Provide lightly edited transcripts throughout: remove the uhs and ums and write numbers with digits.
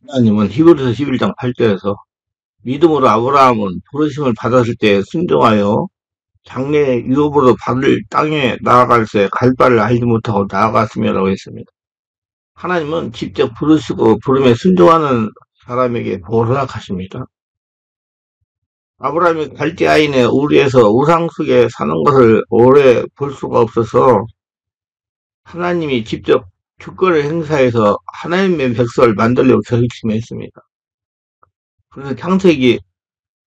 하나님은 히브리서 11장 8절에서 믿음으로 아브라함은 부르심을 받았을 때 순종하여 장래의 유업으로 받을 땅에 나아갈 새 갈 바를 알지 못하고 나아갔으며라고 했습니다. 하나님은 직접 부르시고 부름에 순종하는 사람에게 복을 허락하십니다. 아브라함이 갈대아인의 우리에서 우상 속에 사는 것을 오래 볼 수가 없어서 하나님이 직접 주권을 행사해서 하나님의 백성을 만들려고 결심했습니다. 그래서 창세기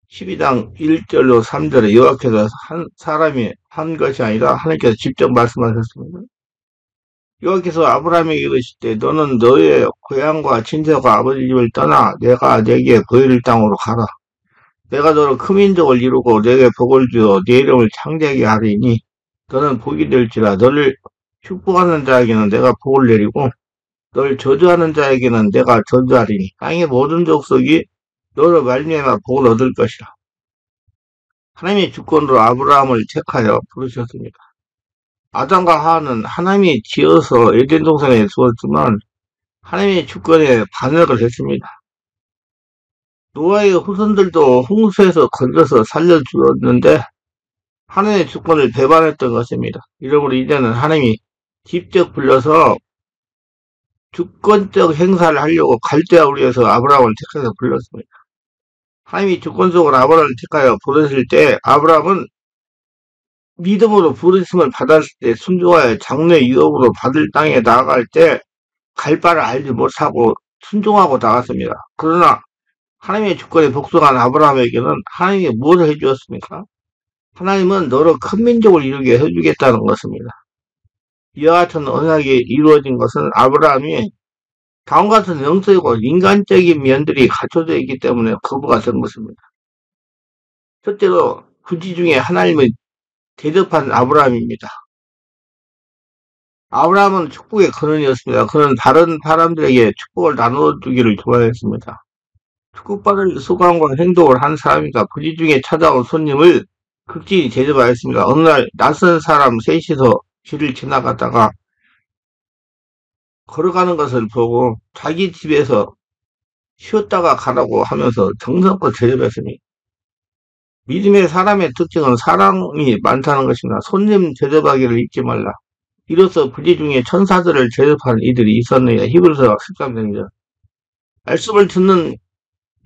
12장 1절로 3절에 여호와께서 한 사람이 한 것이 아니라 하나님께서 직접 말씀하셨습니다. 여호와께서 아브라함에게 이르실 때 너는 너의 고향과 친척과 아버지 집을 떠나 내가 내게 보여줄 땅으로 가라. 내가 너를 큰 민족을 이루고 내게 복을 주어 네 이름을 창대하게 하리니 너는 복이 될지라. 너를 축복하는 자에게는 내가 복을 내리고 너를 저주하는 자에게는 내가 저주하리니 땅의 모든 족속이 너로 말미암아 복을 얻을 것이라. 하나님의 주권으로 아브라함을 택하여 부르셨습니다. 아담과 하와는 하나님이 지어서 에덴 동산에 두었지만 하나님의 주권에 반역을 했습니다. 노아의 후손들도 홍수에서 건져서 살려주었는데 하나님의 주권을 배반했던 것입니다. 이러므로 이제는 하나님이 직접 불러서 주권적 행사를 하려고 갈대아 우리에서 아브라함을 택해서 불렀습니다. 하나님이 주권적으로 아브라함을 택하여 부르실 때 아브라함은 믿음으로 부르심을 받았을 때 순종하여 장래 유업으로 받을 땅에 나아갈 때 갈 바를 알지 못하고 순종하고 나갔습니다. 그러나 하나님의 주권에 복종한 아브라함에게는 하나님이 무엇을 해주었습니까? 하나님은 너로 큰 민족을 이루게 해주겠다는 것입니다. 이와 같은 언약이 이루어진 것은 아브라함이 다음과 같은 영적이고 인간적인 면들이 갖춰져 있기 때문에 거부가 된 것입니다. 첫째로 부지 중에 하나님을 대접한 아브라함입니다. 아브라함은 축복의 근원이었습니다. 그는 다른 사람들에게 축복을 나눠주기를 좋아했습니다. 축복받을 수고함과 행동을 한 사람이니까 부지 중에 찾아온 손님을 극진히 대접하였습니다. 어느 날 낯선 사람 셋이서 길을 지나가다가 걸어가는 것을 보고 자기 집에서 쉬었다가 가라고 하면서 정성껏 대접했습니다. 믿음의 사람의 특징은 사랑이 많다는 것입니다. 손님 대접하기를 잊지 말라. 이로써 부지 중에 천사들을 대접한 이들이 있었느냐. 히브리서 13장이죠. 말씀을 듣는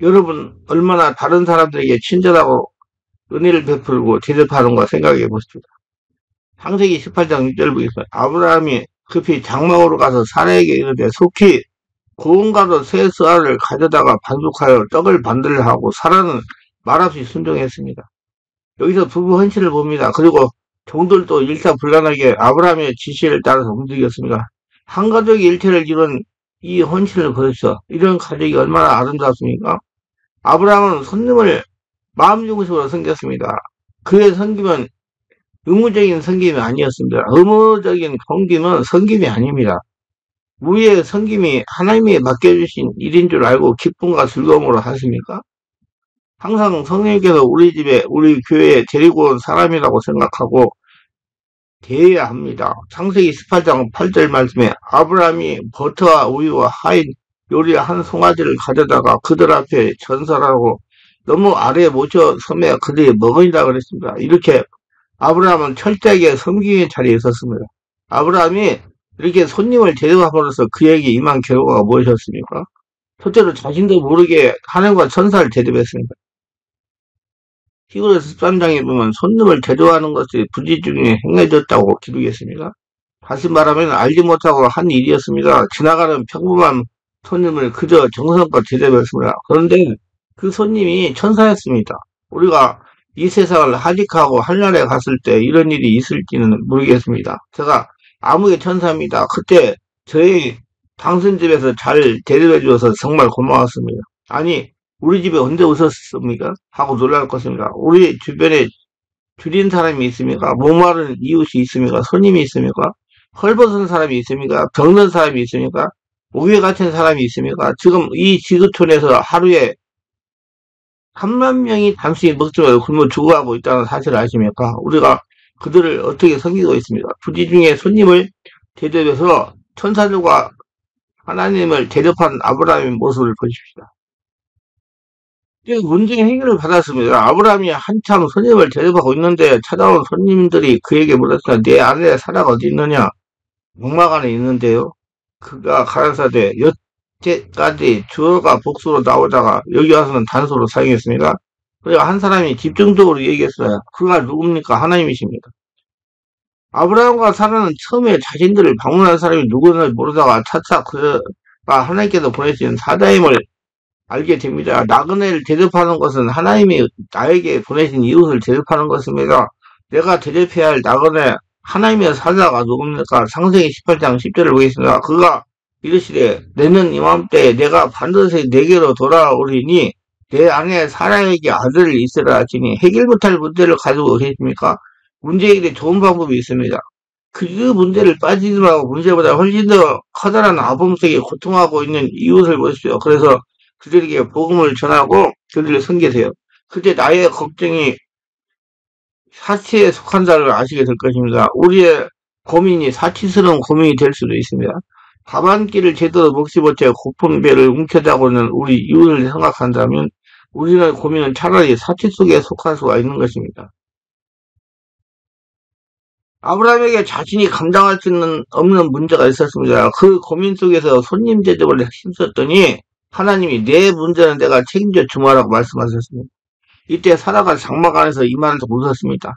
여러분 얼마나 다른 사람들에게 친절하고 은혜를 베풀고 대접하는가 생각해 보십시다. 창세기 18장 6절 보겠습니다. 아브라함이 급히 장막으로 가서 사라에게 이르되 속히 고운가루 세 쌀을 가져다가 반죽하여 떡을 만들려 하고 사라는 말없이 순종했습니다. 여기서 부부 헌신을 봅니다. 그리고 종들도 일사불란하게 아브라함의 지시를 따라서 움직였습니다. 한 가족이 일체를 이룬 이 헌신을 보십시오. 이런 가족이 얼마나 아름답습니까? 아브라함은 손님을 마음 중심으로 섬겼습니다. 그의 섬김은 의무적인 섬김이 아니었습니다. 의무적인 섬김은 섬김이 아닙니다. 우리의 섬김이 하나님이 맡겨주신 일인 줄 알고 기쁨과 즐거움으로 하십니까? 항상 성령님께서 우리 집에, 우리 교회에 데리고 온 사람이라고 생각하고 대해야 합니다. 창세기 18장 8절 말씀에 아브라함이 버터와 우유와 하인 요리 한 송아지를 가져다가 그들 앞에 전설하고 너무 아래에 모셔 섬에 그들이 먹으리라 그랬습니다. 이렇게 아브라함은 철저하게 섬김의 자리에 있었습니다. 아브라함이 이렇게 손님을 대접함으로써 그에게 임한 결과가 무엇이었습니까? 첫째로 자신도 모르게 하나님과 천사를 대접했습니다. 히브리서 13장에 보면 손님을 대접하는 것이 부지 중에 행해졌다고 기록했습니다. 다시 말하면 알지 못하고 한 일이었습니다. 지나가는 평범한 손님을 그저 정성껏 대접했습니다. 그런데 그 손님이 천사였습니다. 우리가 이 세상을 하직하고 하늘에 갔을 때 이런 일이 있을지는 모르겠습니다. 제가 아무개 천사입니다. 그때 저희 당신 집에서 잘 대접해 주셔서 정말 고마웠습니다. 아니 우리 집에 언제 오셨습니까? 하고 놀랄 것입니다. 우리 주변에 줄인 사람이 있습니까? 목마른 이웃이 있습니까? 손님이 있습니까? 헐벗은 사람이 있습니까? 병든 사람이 있습니까? 오해 같은 사람이 있습니까? 지금 이 지구촌에서 하루에 3만 명이 단순히 먹지마자 굶어 죽어가고 있다는 사실을 아십니까? 우리가 그들을 어떻게 섬기고 있습니다. 부지 중에 손님을 대접해서 천사들과 하나님을 대접한 아브라함의 모습을 보십시다. 이 문제 해결을 받았습니다. 아브라함이 한참 손님을 대접하고 있는데 찾아온 손님들이 그에게 물었습니다. 내 아내 사라가 어디 있느냐? 목막 안에 있는데요. 그가 가라사대 여태까지 주어가 복수로 나오다가 여기 와서는 단수로 사용했습니다. 그리고 한 사람이 집중적으로 얘기했어요. 그가 누굽니까? 하나님이십니다. 아브라함과 사라는 처음에 자신들을 방문한 사람이 누구인지 모르다가 차차 그가 하나님께서 보내신 사자임을 알게 됩니다. 나그네를 대접하는 것은 하나님이 나에게 보내신 이웃을 대접하는 것입니다. 내가 대접해야 할 나그네 하나님의 사자가 누굽니까? 창세기 18장 10절을 보겠습니다. 그가 이르시되 내년 이맘때 내가 반드시 내게로 돌아오리니 내 아내 사라에게 아들을 있으라 하시니 해결 못할 문제를 가지고 계십니까? 문제 해결에 좋은 방법이 있습니다. 그 문제를 빠지지 말고 문제보다 훨씬 더 커다란 아픔 속에 고통하고 있는 이웃을 보십시오. 그래서 그들에게 복음을 전하고 그들을 섬기세요. 그때 나의 걱정이 사치에 속한다를 아시게 될 것입니다. 우리의 고민이 사치스러운 고민이 될 수도 있습니다. 밥 한 끼를 제대로 먹지 못해 고픈 배를 움켜쥐고 있는 우리 이웃을 생각한다면 우리의 고민은 차라리 사치 속에 속할 수가 있는 것입니다. 아브라함에게 자신이 감당할 수 없는 문제가 있었습니다. 그 고민 속에서 손님 대접을 힘썼더니 하나님이 내 문제는 내가 책임져 주마라고 말씀하셨습니다. 이때 사라가 장막 안에서 이만해서 웃었습니다.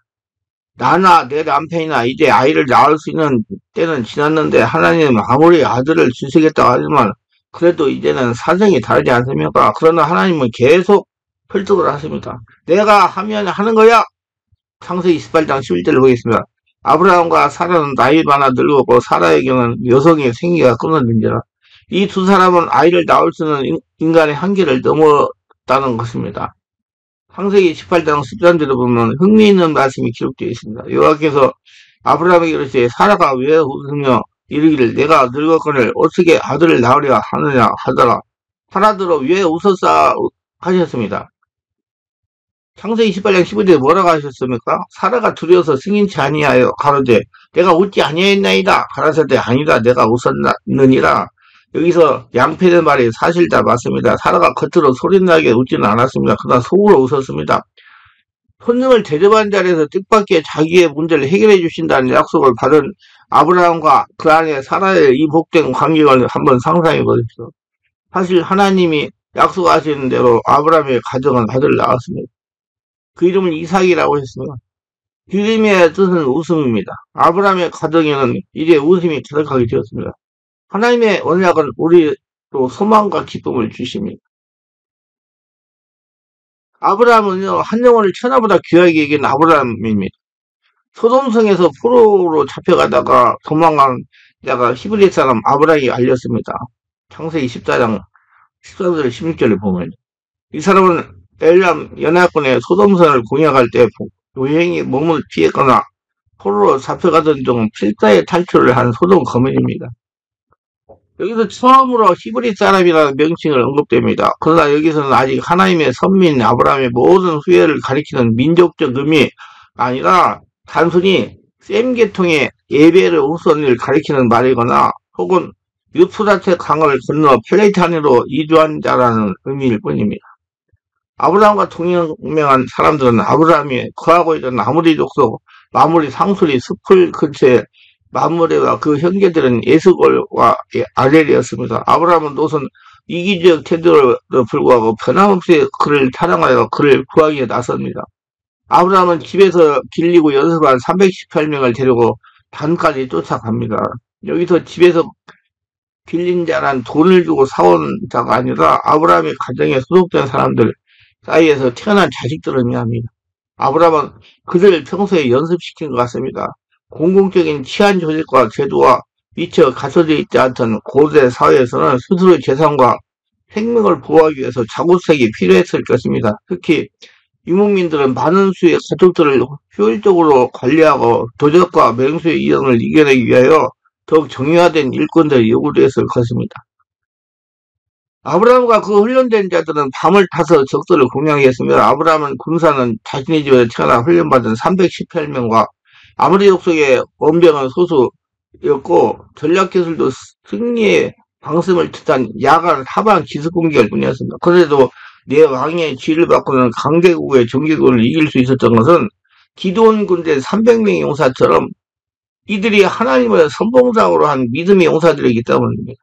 나나 내 남편이나 이제 아이를 낳을 수 있는 때는 지났는데 하나님은 아무리 아들을 주시겠다고 하지만 그래도 이제는 사정이 다르지 않습니까? 그러나 하나님은 계속 설득을 하십니다. 내가 하면 하는 거야. 창세기 28장 11절을 보겠습니다. 아브라함과 사라는 나이 많아 늙었고 사라에게는 여성의 생기가 끊어진지라. 이 두 사람은 아이를 낳을 수 있는 인간의 한계를 넘었다는 것입니다. 창세기 18장 13절에 보면 흥미있는 말씀이 기록되어 있습니다. 여호와께서 아브라함에게 이르시되 사라가 왜 웃으며 이르기를 내가 늙었거늘 어떻게 아들을 낳으려 하느냐 하더라. 사라들어 왜 웃었사 하셨습니다. 창세기 28장 15절에 뭐라고 하셨습니까? 사라가 두려워서 승인치 아니하여 가로되 내가 웃지 아니하였나이다. 가라사대 아니다 내가 웃었느니라. 여기서 양패된 말이 사실다 맞습니다. 사라가 겉으로 소리나게 웃지는 않았습니다. 그러나 속으로 웃었습니다. 손님을 대접한 자리에서 뜻밖의 자기의 문제를 해결해 주신다는 약속을 받은 아브라함과 그 안에 사라의 이 복된 관계를 한번 상상해 보십시오. 사실 하나님이 약속하시는 대로 아브라함의 가정은 아들을 낳았습니다. 그 이름을 이삭이라고 했습니다. 이름의 뜻은 웃음입니다. 아브라함의 가정에는 이제 웃음이 가득하게 되었습니다. 하나님의 언약은 우리로 소망과 기쁨을 주십니다. 아브라함은요, 한 영혼을 천하보다 귀하게 여긴 아브라함입니다. 소돔성에서 포로로 잡혀가다가 도망간 자가 히브리 사람 아브라함이 알렸습니다. 창세기 14장 14절 16절을 보면 이 사람은 엘람 연합군의 소돔성을 공략할 때 요행이 몸을 피했거나 포로로 잡혀가던 중 필사의 탈출을 한 소돔 거민입니다. 여기서 처음으로 히브리 사람이라는 명칭을 언급됩니다. 그러나 여기서는 아직 하나님의 선민 아브라함의 모든 후예를 가리키는 민족적 의미 아니라 단순히 셈 계통의 예배를 우선을 가리키는 말이거나 혹은 유프라테 강을 건너 팔레타니로 이주한 자라는 의미일 뿐입니다. 아브라함과 동명한 사람들은 아브라함이 거하고 있던 아무리 족속, 마무리 상수리 숲을 근처에 마므레와 그 형제들은 에스골과 아렐이었습니다. 아브라함은 노선 이기적 태도로 불구하고 변함없이 그를 사랑하여 그를 구하기에 나섭니다. 아브라함은 집에서 길리고 연습한 318명을 데리고 단까지 쫓아갑니다. 여기서 집에서 빌린 자란 돈을 주고 사온 자가 아니라 아브라함의 가정에 소속된 사람들 사이에서 태어난 자식들을 의미합니다. 아브라함은 그들을 평소에 연습시킨 것 같습니다. 공공적인 치안 조직과 제도와 미처 갖춰져 있지 않던 고대 사회에서는 스스로의 재산과 생명을 보호하기 위해서 자구색이 필요했을 것입니다. 특히 유목민들은 많은 수의 가족들을 효율적으로 관리하고 도적과 맹수의 이용을 이겨내기 위하여 더욱 정형화된 일꾼들이 요구되었을 것입니다. 아브라함과 그 훈련된 자들은 밤을 타서 적들을 공략했습니다. 아브라함은 군사는 자신의 집에서 태어나 훈련받은 318명과 아무리 족속의 원병은 소수였고 전략기술도 승리에 방심을 뜻한 야간 하방 기습 공격일 뿐이었습니다. 그래도 내 왕의 지휘를 받고는 강대국의 정기군을 이길 수 있었던 것은 기드온 군대 300명의 용사처럼 이들이 하나님을 선봉장으로 한 믿음의 용사들이기 때문입니다.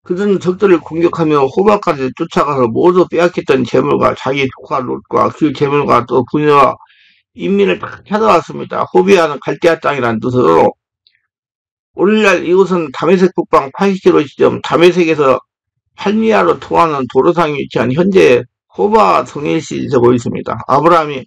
그들은 적들을 공격하며 호박까지 쫓아가서 모두 빼앗겼던 재물과 자기 조카 롯과 그 재물과 또 부녀와 인민을 다 찾아왔습니다. 호비아는 갈대아 땅이라는 뜻으로 오늘날 이곳은 다메섹 북방 80km 지점 다메섹에서 할미아로 통하는 도로상에 위치한 현재 호바 성일시에 보이십니다. 아브라함이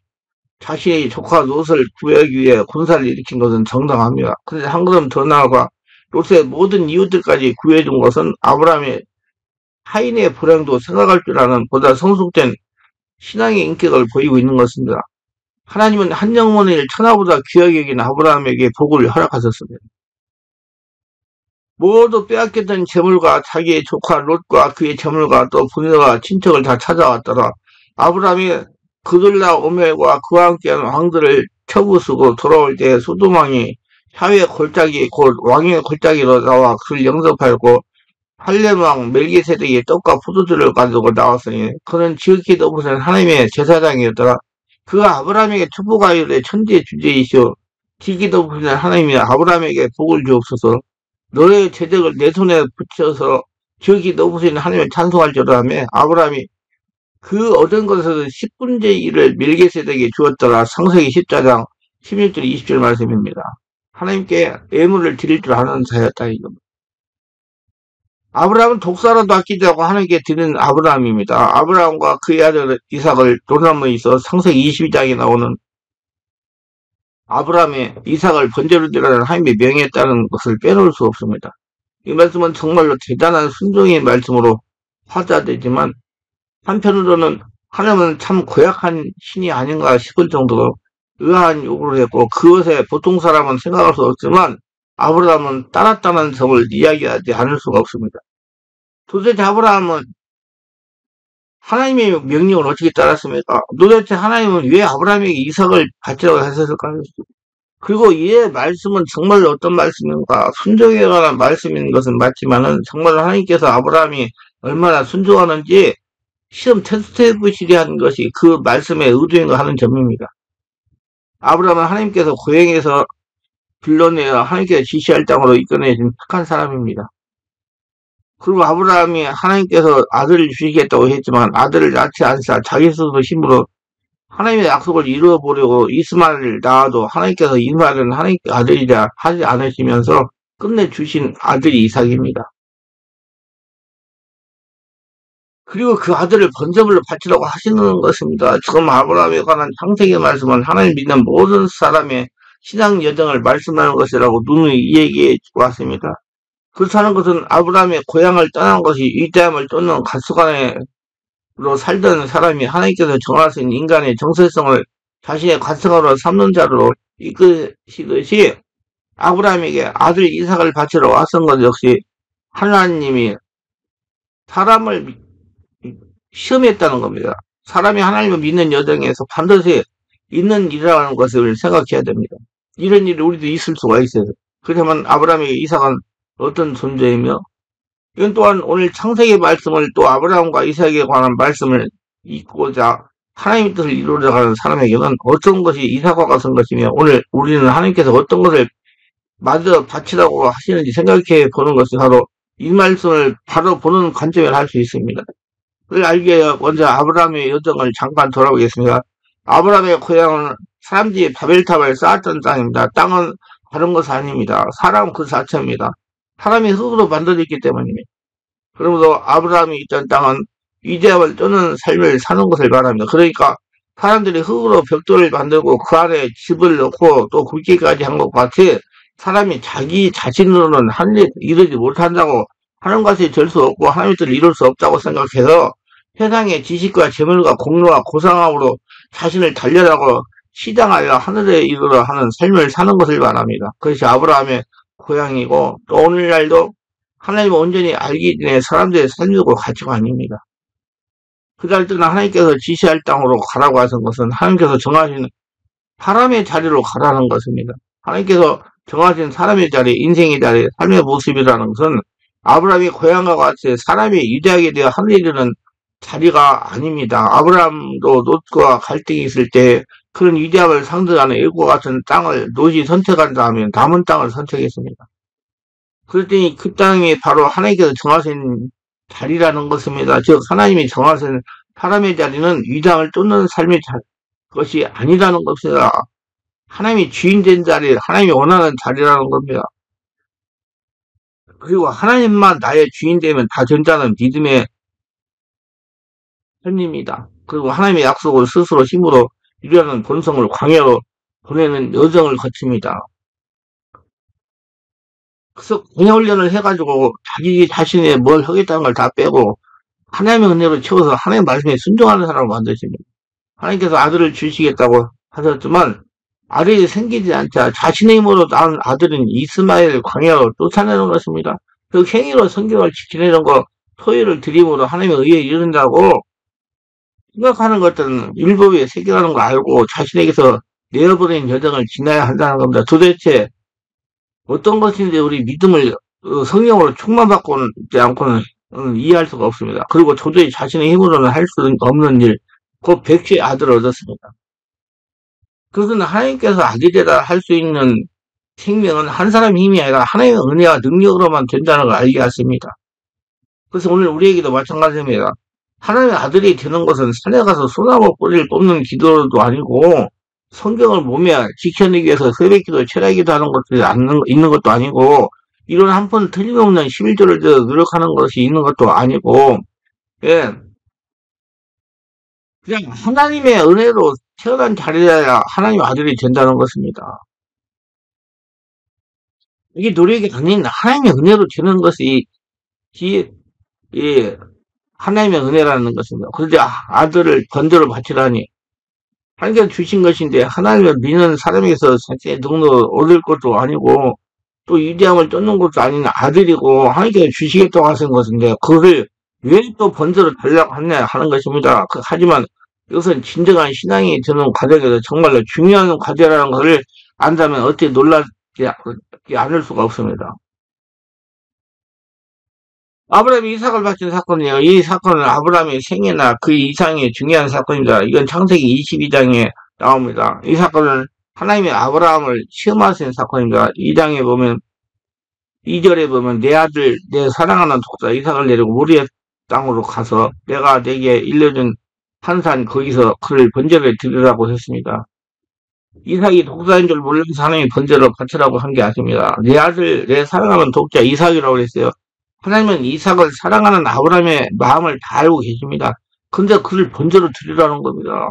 자신의 조카 롯을 구하기 위해 군사를 일으킨 것은 정당합니다. 그런데 한 걸음 더 나아가 롯의 모든 이웃들까지 구해준 것은 아브라함의 타인의 불행도 생각할 줄 아는 보다 성숙된 신앙의 인격을 보이고 있는 것입니다. 하나님은 한 영혼을 천하보다 귀하게 여긴 아브라함에게 복을 허락하셨습니다. 모두 빼앗겼던 재물과 자기의 조카 롯과 그의 재물과 또 부녀와 친척을 다 찾아왔더라. 아브라함이 그들라 오멜과 그와 함께한 왕들을 쳐부수고 돌아올 때 소돔왕이 샤의 골짜기 곧 왕의 골짜기로 나와 그를 영접하였고 할렘왕 멜기세덱이 떡과 포도주를 가지고 나왔으니 그는 지극히 높으신 하나님의 제사장이었더라. 그가 아브라함에게 축복하여 이르되 천지의 주제이시오 지극히 높으신 하나님이 아브라함에게 복을 주옵소서. 너의 재적을 내 손에 붙여서 지극히 높으신 하나님을 찬송할 줄 아며 아브라함이 그 얻은 것에서 10분의 1을 멜기세덱에게 주었더라. 창세기 14장 16절 20절 말씀입니다. 하나님께 예물을 드릴 줄 아는 자였다. 이겁니다. 아브라함은 독사라도 아끼지 않고 하나님께 드리는 아브라함입니다. 아브라함과 그의 아들 이삭을 도나무에 있어 창세기 22장에 나오는 아브라함의 이삭을 번제로 드리라는 하나님의 명했다는 것을 빼놓을 수 없습니다. 이 말씀은 정말로 대단한 순종의 말씀으로 화자되지만 한편으로는 하나님은 참 고약한 신이 아닌가 싶을 정도로 의아한 요구를 했고 그것에 보통 사람은 생각할 수 없지만 아브라함은 따랐다는 점을 이야기하지 않을 수가 없습니다. 도대체 아브라함은 하나님의 명령을 어떻게 따랐습니까? 도대체 하나님은 왜 아브라함에게 이삭을 바치라고 하셨을까요? 그리고 이의 말씀은 정말 어떤 말씀인가? 순종에 관한 말씀인 것은 맞지만은 정말 하나님께서 아브라함이 얼마나 순종하는지 시험 테스트해 보시려 한 것이 그 말씀의 의도인가 하는 점입니다. 아브라함은 하나님께서 고향에서 불러내어 하나님께서 지시할 땅으로 이끌어내신 착한 사람입니다. 그리고 아브라함이 하나님께서 아들을 주시겠다고 했지만 아들을 낳지 않사 자기 스스로 힘으로 하나님의 약속을 이루어 보려고 이스마엘을 낳아도 하나님께서 이스마엘은 하나님의 아들이라 하지 않으시면서 끝내 주신 아들이 이삭입니다. 그리고 그 아들을 번제물로 바치라고 하시는 것입니다. 지금 아브라함에 관한 창세기 말씀은 하나님 믿는 모든 사람의 신앙 여정을 말씀하는 것이라고 누누이 얘기해 왔습니다. 그렇다는 것은 아브라함의 고향을 떠난 것이 위대함을 쫓는 가스관으로 살던 사람이 하나님께서 정하신 인간의 정체성을 자신의 가스관으로 삼는 자로 이끄시듯이 아브라함에게 아들 이삭을 바치러 왔던 것 역시 하나님이 사람을 시험했다는 겁니다. 사람이 하나님을 믿는 여정에서 반드시 있는 일이라는 것을 생각해야 됩니다. 이런 일이 우리도 있을 수가 있어요. 그렇다면 아브라함에게 이삭은 어떤 존재이며 이건 또한 오늘 창세기 말씀을 또 아브라함과 이삭에 관한 말씀을 읽고자 하나님의 뜻을 이루려고 하는 사람에게는 어떤 것이 이삭과 같은 것이며 오늘 우리는 하나님께서 어떤 것을 마저 바치라고 하시는지 생각해 보는 것이 바로 이 말씀을 바로 보는 관점을 할 수 있습니다. 그걸 알기 위해 먼저 아브라함의 여정을 잠깐 돌아보겠습니다. 아브라함의 고향은 사람들이 바벨탑을 쌓았던 땅입니다. 땅은 다른 것이 아닙니다. 사람 그 자체입니다. 사람이 흙으로 만들어졌기 때문입니다. 그러므로 아브라함이 있던 땅은 위대함을 쫓는 삶을 사는 것을 말합니다. 그러니까 사람들이 흙으로 벽돌을 만들고 그 안에 집을 넣고 또 굵기까지 한 것 같이 사람이 자기 자신으로는 한 일 이루지 못한다고 하는 것이 될 수 없고 하나님의 뜻을 이룰 수 없다고 생각해서 세상의 지식과 재물과 공로와 고상함으로 자신을 달려라고 시장하여 하늘에 이르러 하는 삶을 사는 것을 말합니다. 그것이 아브라함의 고향이고 또 오늘날도 하나님을 온전히 알기 전에 사람들의 삶이고 가치관입니다. 그날 때는 하나님께서 지시할 땅으로 가라고 하신 것은 하나님께서 정하신 사람의 자리로 가라는 것입니다. 하나님께서 정하신 사람의 자리, 인생의 자리, 삶의 모습이라는 것은 아브라함이 고향과 같이 사람이 유대하게 되어 하늘이는 자리가 아닙니다. 아브라함도 롯과 갈등이 있을 때 그런 위대함을 상징하는 일과 같은 땅을 롯이 선택한다 하면 남은 땅을 선택했습니다. 그랬더니 그 땅이 바로 하나님께서 정하신 자리라는 것입니다. 즉 하나님이 정하신 사람의 자리는 이 땅을 쫓는 삶의 것이 아니라는 것입니다. 하나님이 주인 된 자리, 하나님이 원하는 자리라는 겁니다. 그리고 하나님만 나의 주인 되면 다 된다는 믿음의 삶입니다. 그리고 하나님의 약속을 스스로 힘으로 이루려는 본성을 광야로 보내는 여정을 거칩니다. 그래서 광야 훈련을 해가지고 자기 자신의 뭘 하겠다는 걸 다 빼고 하나님의 은혜로 채워서 하나님의 말씀에 순종하는 사람을 만드십니다. 하나님께서 아들을 주시겠다고 하셨지만 아들이 생기지 않자 자신의 힘으로 낳은 아들인 이스마엘을 광야로 쫓아내는 것입니다. 그 행위로 성경을 지키려는 거 토요를 드림으로 하나님의 의에 이른다고 생각하는 것들은 율법의 세계라는 거 알고 자신에게서 내어버린 여정을 지나야 한다는 겁니다. 도대체 어떤 것인지 우리 믿음을 성령으로 충만받지 않고는 이해할 수가 없습니다. 그리고 도저히 자신의 힘으로는 할 수 없는 일, 곧 백시의 아들을 얻었습니다. 그것은 하나님께서 아들이라 할 수 있는 생명은 한 사람의 힘이 아니라 하나님의 은혜와 능력으로만 된다는 걸 알게 하십니다. 그래서 오늘 우리에게도 마찬가지입니다. 하나님의 아들이 되는 것은 산에 가서 소나무 뿌리를 뽑는 기도도 아니고 성경을 몸에 지켜내기 위해서 새벽기도, 철야기도 하는 것들이 있는 것도 아니고 이런 한 번 틀림없는 11조를 노력하는 것이 있는 것도 아니고 예, 그냥 하나님의 은혜로 태어난 자리여야 하나님 아들이 된다는 것입니다. 이게 노력이 아닌 하나님의 은혜로 되는 것이 이 하나님의 은혜라는 것입니다. 그런데 아들을 번제로 바치라니 하나님께서 주신 것인데 하나님을 믿는 사람에게서 자신의 능력을 얻을 것도 아니고 또 위대함을 쫓는 것도 아닌 아들이고 하나님께서 주시겠다고 하신 것인데 그것을 왜 또 번제로 달라고 하냐 하는 것입니다. 하지만 이것은 진정한 신앙이 되는 과정에서 정말로 중요한 과제라는 것을 안다면 어떻게 놀라지 않을 수가 없습니다. 아브라함이 이삭을 바친 사건이에요. 이 사건은 아브라함의 생애나 그 이상의 중요한 사건입니다. 이건 창세기 22장에 나옵니다. 이 사건은 하나님의 아브라함을 시험하신 사건입니다. 2장에 보면 2절에 보면 내 아들 내 사랑하는 독자 이삭을 데리고 모리아 땅으로 가서 내가 내게 일러준 한 산 거기서 그를 번제를 드리라고 했습니다. 이삭이 독자인 줄 몰라서 하나님이 번제로 바치라고 한 게 아닙니다. 내 아들 내 사랑하는 독자 이삭이라고 했어요. 하나님은 이삭을 사랑하는 아브라함의 마음을 다 알고 계십니다. 근데 그를 번제로 드리라는 겁니다.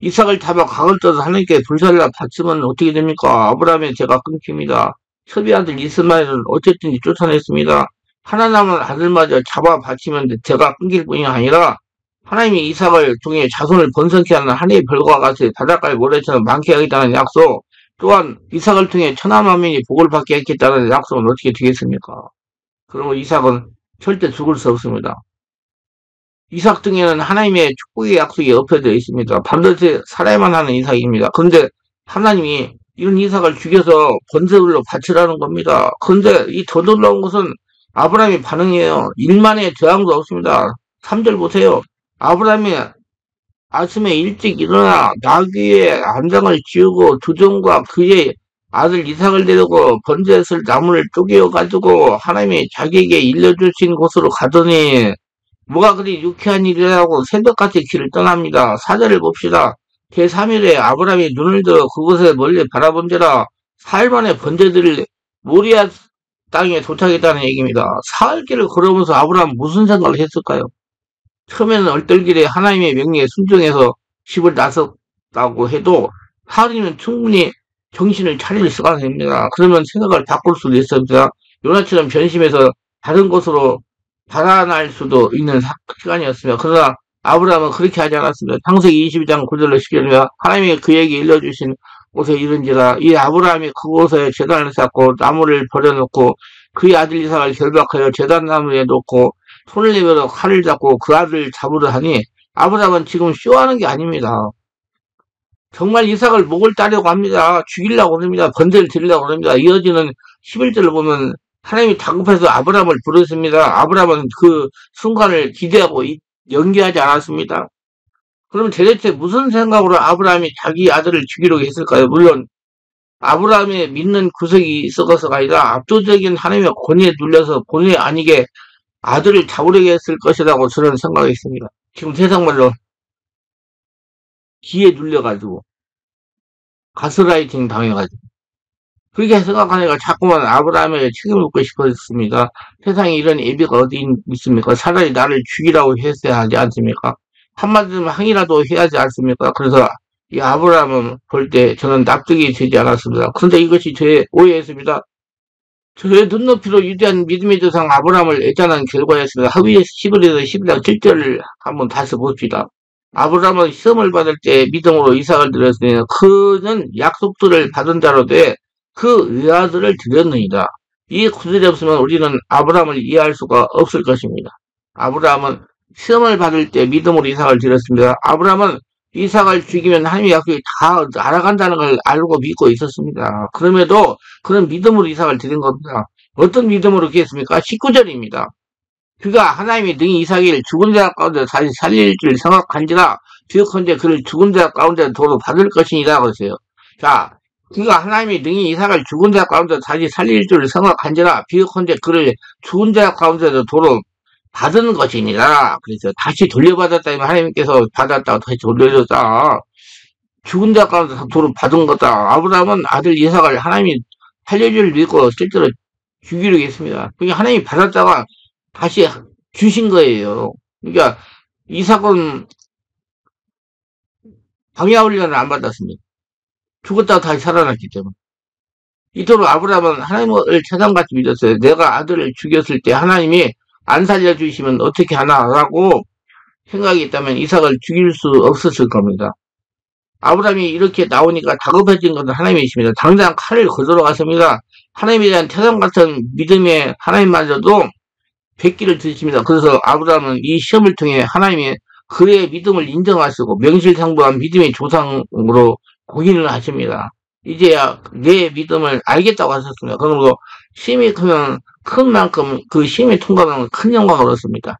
이삭을 잡아 각을 떠서 하나님께 불살라 바치면 어떻게 됩니까? 아브라함의 죄가 끊깁니다. 첩의 아들 이스마엘은 어쨌든지 쫓아냈습니다. 하나 남은 아들마저 잡아 바치면 죄가 끊길 뿐이 아니라 하나님이 이삭을 통해 자손을 번성케 하는 하늘의 별과 같이 바닷가의 모래처럼 많게 하겠다는 약속, 또한 이삭을 통해 천하만민이 복을 받게 하겠다는 약속은 어떻게 되겠습니까? 그리고 이삭은 절대 죽을 수 없습니다. 이삭 등에는 하나님의 축복의 약속이 엎혀져 있습니다. 반드시 살아야만 하는 이삭입니다. 그런데 하나님이 이런 이삭을 죽여서 번제물로 바치라는 겁니다. 그런데 이 더 놀라운 것은 아브라함의 반응이에요. 일만의 저항도 없습니다. 3절 보세요. 아브라함이 아침에 일찍 일어나 나귀의 안장을 지우고 두 종과 그의 아들 이삭을 데리고 번제했을 나무를 쪼개어 가지고 하나님이 자기에게 일러주신 곳으로 가더니 뭐가 그리 유쾌한 일이라고 새벽같이 길을 떠납니다. 4절을 봅시다. 제3일에 아브라함이 눈을 들어 그곳에 멀리 바라본지라 사흘 만에 번제들을 모리아 땅에 도착했다는 얘기입니다. 사흘길을 걸으면서 아브라함 무슨 생각을 했을까요? 처음에는 얼떨결에 하나님의 명령에 순종해서 집을 나섰다고 해도 사흘이면 충분히 정신을 차릴 시간이 됩니다. 그러면 생각을 바꿀 수도 있습니다. 요나처럼 변심해서 다른 곳으로 달아날 수도 있는 시간이었습니다. 그러나 아브라함은 그렇게 하지 않았습니다. 창세기 22장 9절로 10절입니다. 하나님이 그에게 일러주신 곳에 이른지라 이 아브라함이 그곳에 제단을 쌓고 나무를 버려놓고 그의 아들 이삭을 결박하여 제단 나무에 놓고 손을 내밀어 칼을 잡고 그 아들을 잡으려 하니 아브라함은 지금 쇼하는 게 아닙니다. 정말 이삭을 목을 따려고 합니다. 죽이려고 합니다. 번제를 드리려고 합니다. 이어지는 11절을 보면 하나님이 다급해서 아브라함을 부르습니다. 아브라함은 그 순간을 기대하고 연기하지 않았습니다. 그럼 도대체 무슨 생각으로 아브라함이 자기 아들을 죽이려고 했을까요? 물론 아브라함의 믿는 구석이 있어서가 아니라 압도적인 하나님의 권위에 눌려서 본의 아니게 아들을 잡으려고 했을 것이라고 저는 생각했습니다. 지금 세상 말로 기에 눌려가지고 가스라이팅 당해가지고 그렇게 생각하니까 자꾸만 아브라함에게 책임을 묻고 싶었습니다. 세상에 이런 예비가 어디 있습니까? 차라리 나를 죽이라고 했어야 하지 않습니까? 한마디로 항의라도 해야지 않습니까? 그래서 이 아브라함은 볼 때 저는 납득이 되지 않았습니다. 그런데 이것이 저의 오해였습니다. 저의 눈높이로 위대한 믿음의 조상 아브라함을 애잔한 결과였습니다. 하위에서 11에서 12장 7절을 한번 다시 봅시다. 아브라함은 시험을 받을 때 믿음으로 이삭을 드렸으니 그는 약속들을 받은 자로 돼 그 외아들을 드렸느니라. 이 구절이 없으면 우리는 아브라함을 이해할 수가 없을 것입니다. 아브라함은 시험을 받을 때 믿음으로 이삭을 드렸습니다. 아브라함은 이삭을 죽이면 하나님의 약속이 다 날아간다는 걸 알고 믿고 있었습니다. 그럼에도 그런 믿음으로 이삭을 드린 겁니다. 어떤 믿음으로 그랬습니까? 19절입니다. 그가 하나님이 능히 이삭을 죽은 자 가운데 다시 살릴 줄 생각한지라 비옥컨대 그를 죽은 자 가운데 도로 받을 것이니라 그러세요. 자, 그가 하나님이 능히 이삭을 죽은 자 가운데 다시 살릴 줄 생각한지라 비옥컨대 그를 죽은 자 가운데도 도로 받은 것이니라. 그래서 다시 돌려받았다면 하나님께서 받았다고 다시 돌려줬다. 죽은 자 가운데 도로 받은 거다. 아브라함은 아들 이삭을 하나님이 살려줄 믿고 실제로 주기로 했습니다. 그러니까 하나님이 받았다가 다시 주신 거예요. 그러니까 이삭은 광야 훈련을 안 받았습니다. 죽었다가 다시 살아났기 때문에. 이토록 아브라함은 하나님을 최상같이 믿었어요. 내가 아들을 죽였을 때 하나님이 안 살려주시면 어떻게 하나라고 생각이 있다면 이삭을 죽일 수 없었을 겁니다. 아브라함이 이렇게 나오니까 다급해진 것은 하나님이십니다. 당장 칼을 거두러 갔습니다. 하나님에 대한 태산 같은 믿음의 하나님마저도 백기를 드십니다. 그래서 아브라함은 이 시험을 통해 하나님의 그의 믿음을 인정하시고 명실상부한 믿음의 조상으로 공인을 하십니다. 이제야 내 믿음을 알겠다고 하셨습니다. 그러므로 시험이 크면 큰 만큼 그 시험에 통과하면 큰 영광을 얻습니다.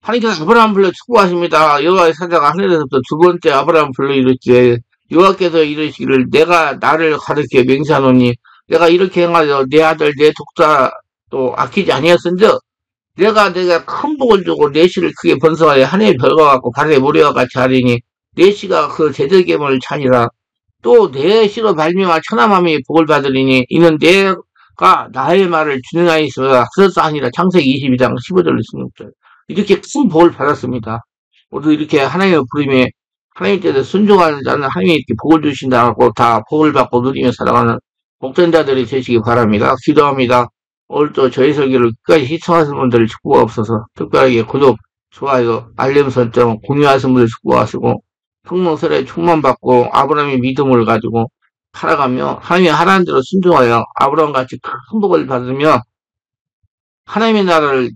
하나님께서 아브라함 불러 축복하십니다. 여호와의 사자가 하늘에서부터 두 번째 아브라함 불러 이르시되 여호와께서 이르시기를 내가 나를 가르쳐 맹세하노니 내가 이렇게 행하여 내 아들 내 독자도 아끼지 아니었은즉 내가 큰 복을 주고 내 씨를 크게 번성하여 하늘의 별과 같고 바다의 모래와 같이 하리니 내 씨가 그 제대계명을 차니라. 또 내 씨로 발명한 천하만민이 복을 받으리니 이는 내가 나의 말을 준행하였으므로 하셨사니라. 창세기 22장 15절 16절. 이렇게 큰 복을 받았습니다. 모두 이렇게 하나님의 부름에 하나님 뜻에 순종하는 자는 하나님이 이렇게 복을 주신다고 다 복을 받고 누리며 살아가는 복된 자들이 되시기 바랍니다. 기도합니다. 오늘도 저희 설교를 끝까지 시청하시는 분들을 축복하옵소서. 특별하게 구독, 좋아요, 알림 설정, 공유하시는 분들 축복하시고 성령설에 충만받고 아브라함의 믿음을 가지고 살아가며 하나님이 하라는 대로 순종하여 아브라함같이 큰 복을 받으며 하나님의 나라를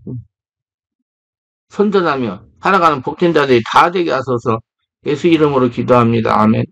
선전하며 살아가는 복된 자들이 다 되게 하소서. 예수 이름으로 기도합니다. 아멘.